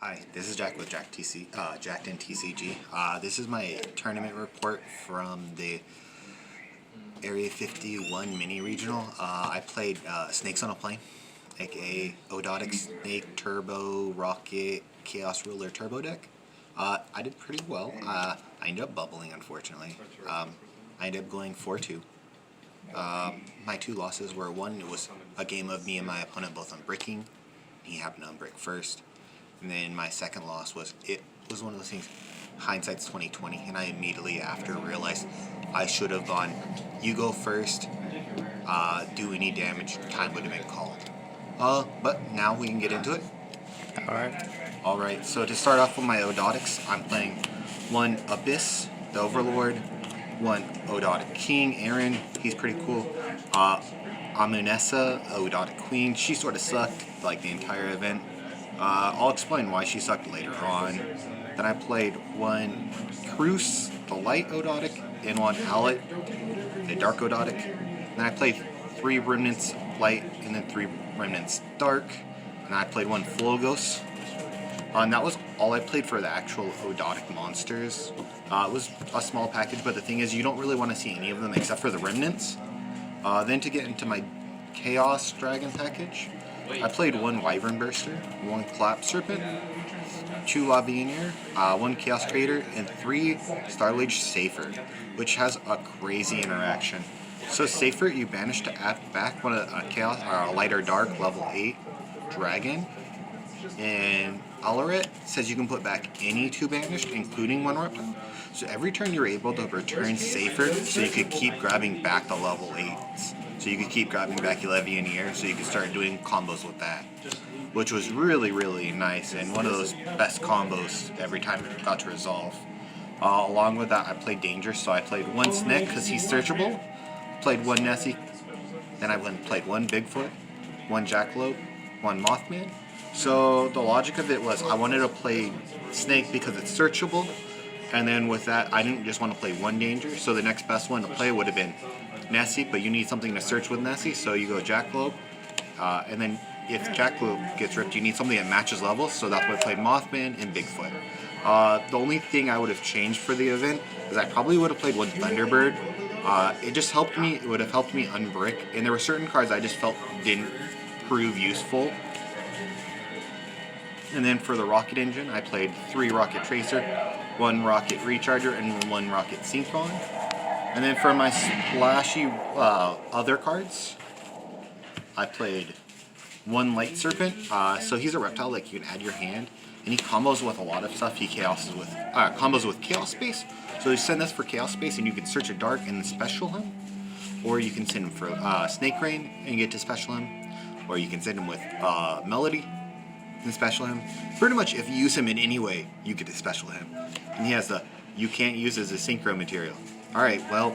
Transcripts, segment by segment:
Hi, this is Jack with Jacked in TCG. This is my tournament report from the Area 51 mini regional. I played Snakes on a Plane, aka Ogdoadic Snake Turbo Rocket Chaos Ruler Turbo deck. I did pretty well. I ended up bubbling, unfortunately. I ended up going 4-2. My two losses were, one, it was a game of me and my opponent both unbricking. He happened to unbrick first. And then my second loss was, it was one of those things, hindsight's 20/20, and I immediately after realized I should have gone Yugioh first, do any damage, time would have been called. But now we can get into it. Alright, so to start off with my Ogdoadics, I'm playing one Abyss, the Overlord, one Ogdoadic King, Aaron, he's pretty cool. Amunessa, Ogdoadic Queen, she sort of sucked like the entire event. I'll explain why she sucked later on. Then I played one Cruz, the light Ogdoadic, and one Owlet, the dark Ogdoadic. Then I played 3 remnants light and then 3 remnants dark. And I played one Flogos. And that was all I played for the actual Ogdoadic monsters. It was a small package, but the thing is you don't really want to see any of them except for the remnants. Then to get into my Chaos Dragon package, I played one Wyvern Burster, one Clap Serpent, 2 Lavianier, 1 Chaos Trader, and 3 Starlage Safer, which has a crazy interaction. So Safer, you banish to add back one of a Chaos or a Light or Dark level 8 Dragon, and Alaret says you can put back any 2 banished, including 1 Reptile. So every turn you're able to return Safer, so you could keep grabbing back the level 8s. So you could keep grabbing back your Levianier, so you could start doing combos with that, which was really, really nice, and one of those best combos every time it got to resolve. Along with that, I played Dangerous, so I played one Snick because he's searchable, played one Nessie, then I played one Bigfoot, one Jackalope, one Mothman. So the logic of it was I wanted to play Snake because it's searchable, and then with that, I didn't just want to play one Danger, so the next best one to play would have been Nessie, but you need something to search with Nessie, so you go Jackalope, and then if Jackalope gets ripped, you need something that matches levels, so that's why I played Mothman and Bigfoot. The only thing I would have changed for the event is I probably would have played one Thunderbird. It just helped me, it would have helped me unbrick, and there were certain cards I just felt didn't prove useful. And then for the Rocket Engine, I played 3 Rocket Tracer, 1 Rocket Recharger, and 1 Rocket Synchron. And then for my splashy other cards, I played 1 Light Serpent. So he's a reptile that you can add your hand, and he combos with a lot of stuff. He combos with Chaos Space. So you send this for Chaos Space, and you can search a dark and then special him, or you can send him for Snake Rain and get to special him, or you can send him with Melody and special him. Pretty much, if you use him in any way, you get to special him. And he has the you can't use as a synchro material. Alright, well,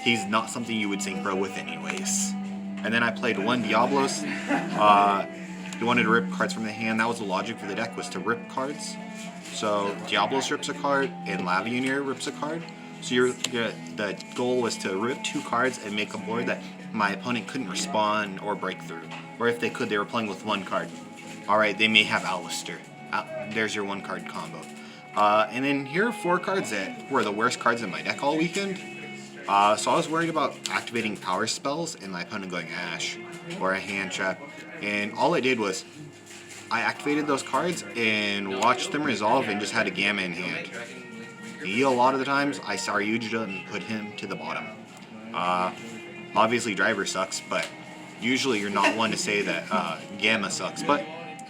he's not something you would synchro with anyways. And then I played 1 Diablos. You wanted to rip cards from the hand. That was the logic for the deck, was to rip cards. So Diablos rips a card and Lavianier rips a card. So the goal was to rip 2 cards and make a board that my opponent couldn't respond or break through. Or if they could, they were playing with 1 card. Alright, they may have Alistair. There's your 1 card combo. And then here are 4 cards that were the worst cards in my deck all weekend. So I was worried about activating power spells and my opponent going Ash or a hand trap. And all I did was I activated those cards and watched them resolve and just had a Gamma in hand. A lot of the times I saw Yugioh and put him to the bottom. Obviously Driver sucks, but usually you're not one to say that Gamma sucks. But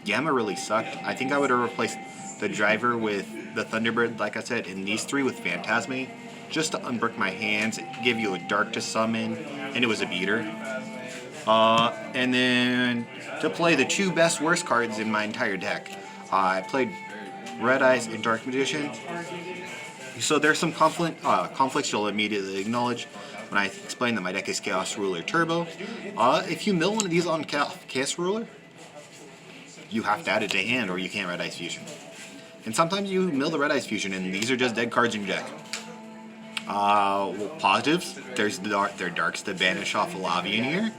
Gamma really sucked. I think I would have replaced the Driver with the Thunderbird, like I said, and these 3 with Phantasme, just to unbrick my hands, give you a Dark to summon, and it was a beater. And then to play the 2 best worst cards in my entire deck, I played Red Eyes and Dark Magician. So there's some conflicts you'll immediately acknowledge when I explain that my deck is Chaos Ruler Turbo. If you mill one of these on Chaos Ruler, you have to add it to hand or you can't Red Eyes Fusion. And sometimes you mill the Red Eyes Fusion and these are just dead cards in your deck. Well, positives, there's their darks to banish off of Lavianier.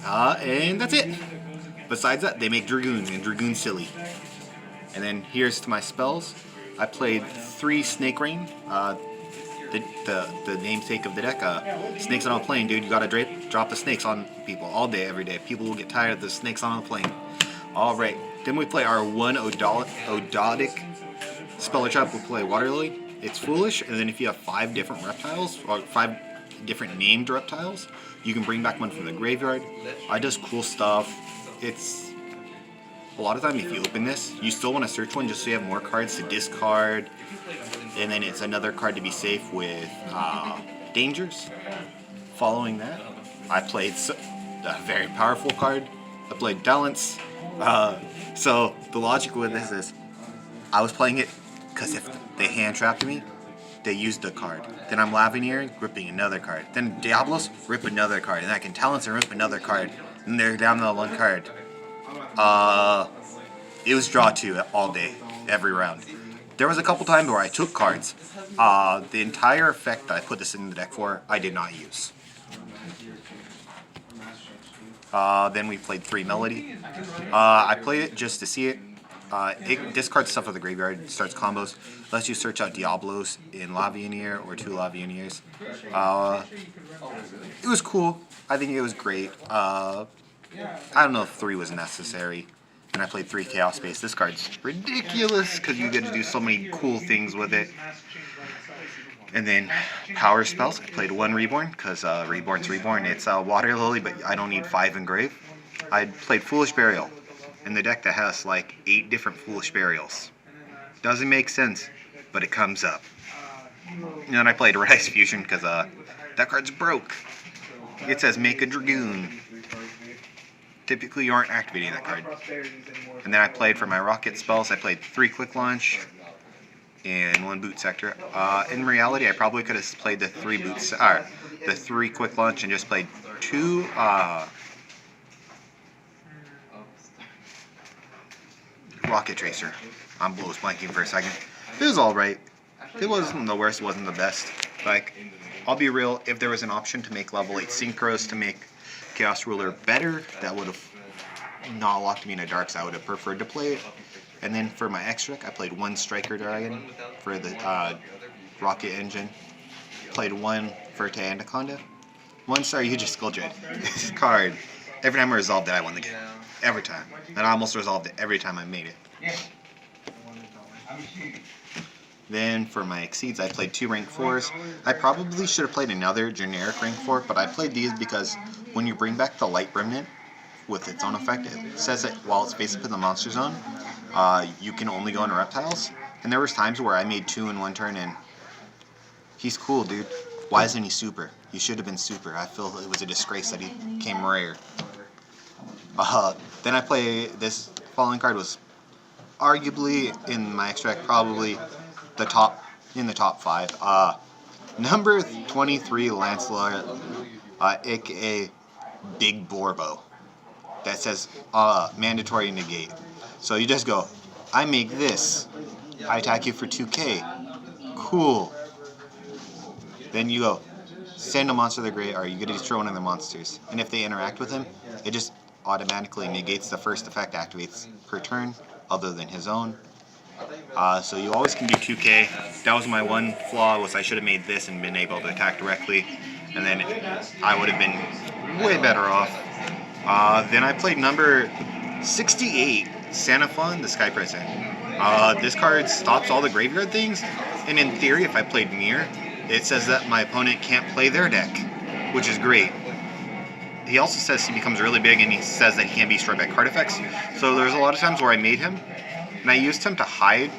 And that's it. Besides that, they make Dragoon and Dragoon silly. And then here's to my spells. I played 3 Snake Rain, the namesake of the deck. Snakes on a plane, dude. You gotta drop the snakes on people all day, every day. People will get tired of the snakes on a plane. Alright, then we play our 1 Ogdoadic Speller Trap. We'll play Water Lily. It's foolish, and then if you have 5 different reptiles, or 5 different named reptiles, you can bring back one from the graveyard. It does cool stuff. It's a lot of time if you open this, you still want to search one just so you have more cards to discard, and then it's another card to be safe with dangers. Following that, I played a very powerful card. I played Balance. So the logic with this is, I was playing it because if they hand trapped me, they used a card. Then I'm Lavineering, ripping another card. Then Diablos, rip another card. And I can Talents and rip another card. And they're down to 1 card. It was draw 2 all day, every round. There was a couple times where I took cards. The entire effect that I put this in the deck for, I did not use. Then we played 3 Melody. I played it just to see it. It discards stuff of the graveyard, starts combos, lets you search out Diablos in Lavineer or 2 Lavineers. It was cool. I think it was great. I don't know if 3 was necessary. And I played 3 Chaos Space. This card's ridiculous because you get to do so many cool things with it. And then power spells. I played 1 Reborn because Reborn's Reborn. It's Water Lily, but I don't need 5 engrave. I played Foolish Burial in the deck that has like 8 different Foolish Burials. Doesn't make sense, but it comes up. And then I played Red Ice Fusion because that card's broke. It says make a Dragoon. Typically you aren't activating that card. And then I played for my rocket spells, I played 3 Quick Launch and 1 Boot Sector. In reality, I probably could have played the 3 Quick Launch and just played 2 Rocket Tracer. I'm blows blanking for a second. It was alright. It wasn't the worst, it wasn't the best. Like, I'll be real, if there was an option to make level 8 Synchros to make Chaos Ruler better, that would have not locked me in a darks. I would have preferred to play it. And then for my extra, I played 1 Striker Dragon for the Rocket Engine. Played 1 Verte Anaconda. 1 Star Yugioh Skulldread. This card, every time I resolved it, I won the game. Every time. And I almost resolved it every time I made it. Then for my Exceeds, I played 2 rank 4s. I probably should have played another generic rank 4, but I played these because when you bring back the Light Remnant with its own effect, it says that while it's face up in the monster zone, you can only go into reptiles. And there was times where I made 2 in 1 turn, and he's cool, dude. Why isn't he super? He should have been super. I feel it was a disgrace that he came rare. Then I play this following card was arguably in my extract probably the top 5. Number 23 Lancelot, aka Big Borbo. That says mandatory negate. So you just go, I make this. I attack you for 2k. Cool. Then you go, send a monster to the grave, or you get to destroy one of the monsters. And if they interact with him, it just automatically negates the first effect activates per turn, other than his own. So you always can do 2k. That was my one flaw, was I should have made this and been able to attack directly. And then I would have been way better off. Then I played number 68, Sanafon, the Sky President. This card stops all the graveyard things, and in theory, if I played Mirror, it says that my opponent can't play their deck, which is great. He also says he becomes really big, and he says that he can't be destroyed by card effects. So there's a lot of times where I made him, and I used him to hide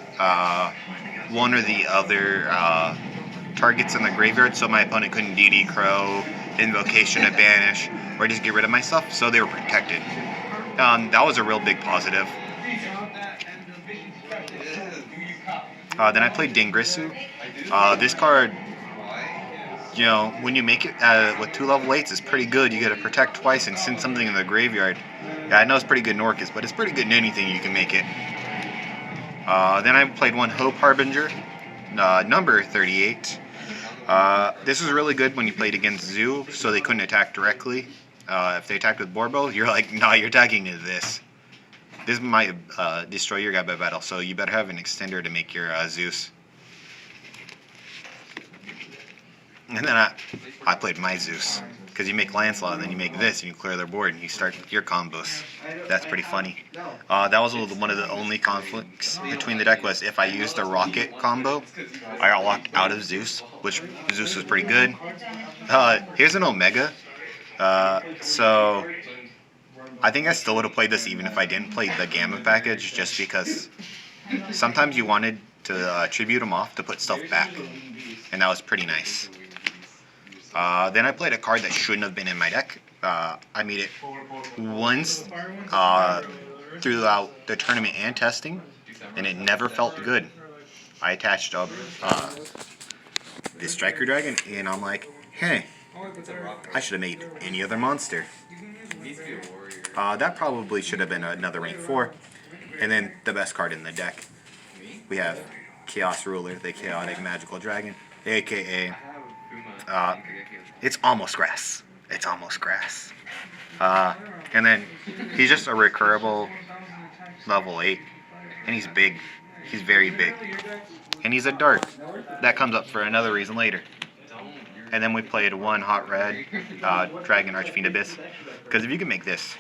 one or the other targets in the graveyard, so my opponent couldn't DD Crow, Invocation to Banish, or just get rid of my stuff, so they were protected. That was a real big positive. Then I played Dingrisu. This card, you know, when you make it with 2 level 8s, it's pretty good. You get to protect twice and send something in the graveyard. Yeah, I know it's pretty good in Orcus, but it's pretty good in anything you can make it. Then I played 1 Hope Harbinger, number 38. This was really good when you played against Zoo, so they couldn't attack directly. If they attacked with Borbo, you're like, nah, you're attacking to this. This might destroy your guy by battle, so you better have an extender to make your Zeus. And then I played my Zeus, because you make Lancelot, and then you make this, and you clear their board, and you start your combos. That's pretty funny. That was one of the only conflicts between the deck was if I used the rocket combo, I got locked out of Zeus, which Zeus was pretty good. Here's an Omega. So I think I still would have played this even if I didn't play the Gamma package, just because sometimes you wanted to tribute them off to put stuff back, and that was pretty nice. Then I played a card that shouldn't have been in my deck. I made it once throughout the tournament and testing, and it never felt good. I attached up this Striker Dragon, and I'm like, hey, I should have made any other monster. That probably should have been another rank 4. And then the best card in the deck, we have Chaos Ruler, the Chaotic Magical Dragon, aka it's almost grass. It's almost grass. And then he's just a recurable level 8, and he's big. He's very big, and he's a dart. That comes up for another reason later. And then we played one hot red Dragon Archfiend Abyss, because if you can make this,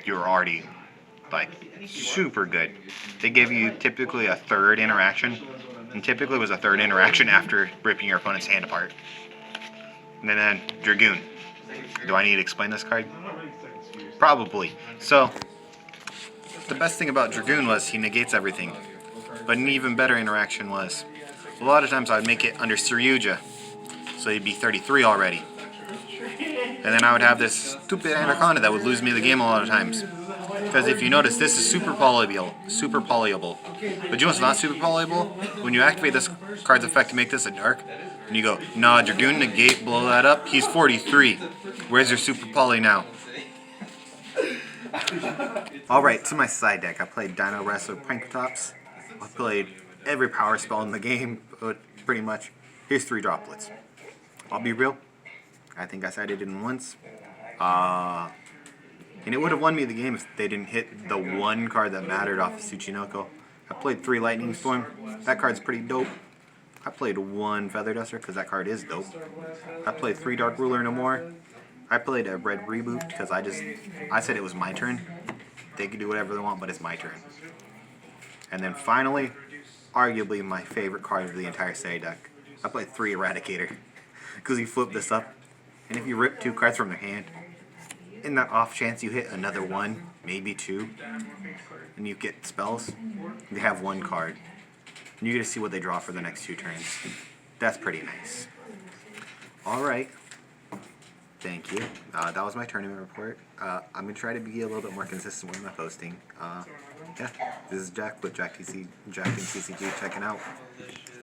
you're already like super good. They give you typically a third interaction, and typically it was a third interaction after ripping your opponent's hand apart. And then Dragoon. Do I need to explain this card? Probably. So the best thing about Dragoon was he negates everything. But an even better interaction was, a lot of times I would make it under Yugioh, so he'd be 33 already. And then I would have this stupid Anaconda that would lose me the game a lot of times. Because if you notice, this is super polyable. But you know what's not super polyable? When you activate this card's effect to make this a dark, and you go, nah, Dragoon, negate, blow that up, he's 43. Where's your super poly now? Alright, to my side deck, I played Dino Wrestler Prankkids. I played every power spell in the game, pretty much. Here's 3 droplets. I'll be real, I think I sided in once. And it would have won me the game if they didn't hit the one card that mattered off of Tsuchinoko. I played 3 Lightning Storm. That card's pretty dope. I played 1 Feather Duster because that card is dope. I played 3 Dark Ruler No More. I played a Red Reboot because I said it was my turn. They can do whatever they want, but it's my turn. And then finally, arguably my favorite card of the entire side deck. I played 3 Eradicator because you flip this up, and if you rip 2 cards from their hand, in that off chance you hit another 1, maybe 2, and you get spells, they have 1 card. And you get to see what they draw for the next 2 turns. That's pretty nice. Alright. Thank you. That was my tournament report. I'm going to try to be a little bit more consistent with my posting. Yeah, this is Jack with Jack and CCG checking out.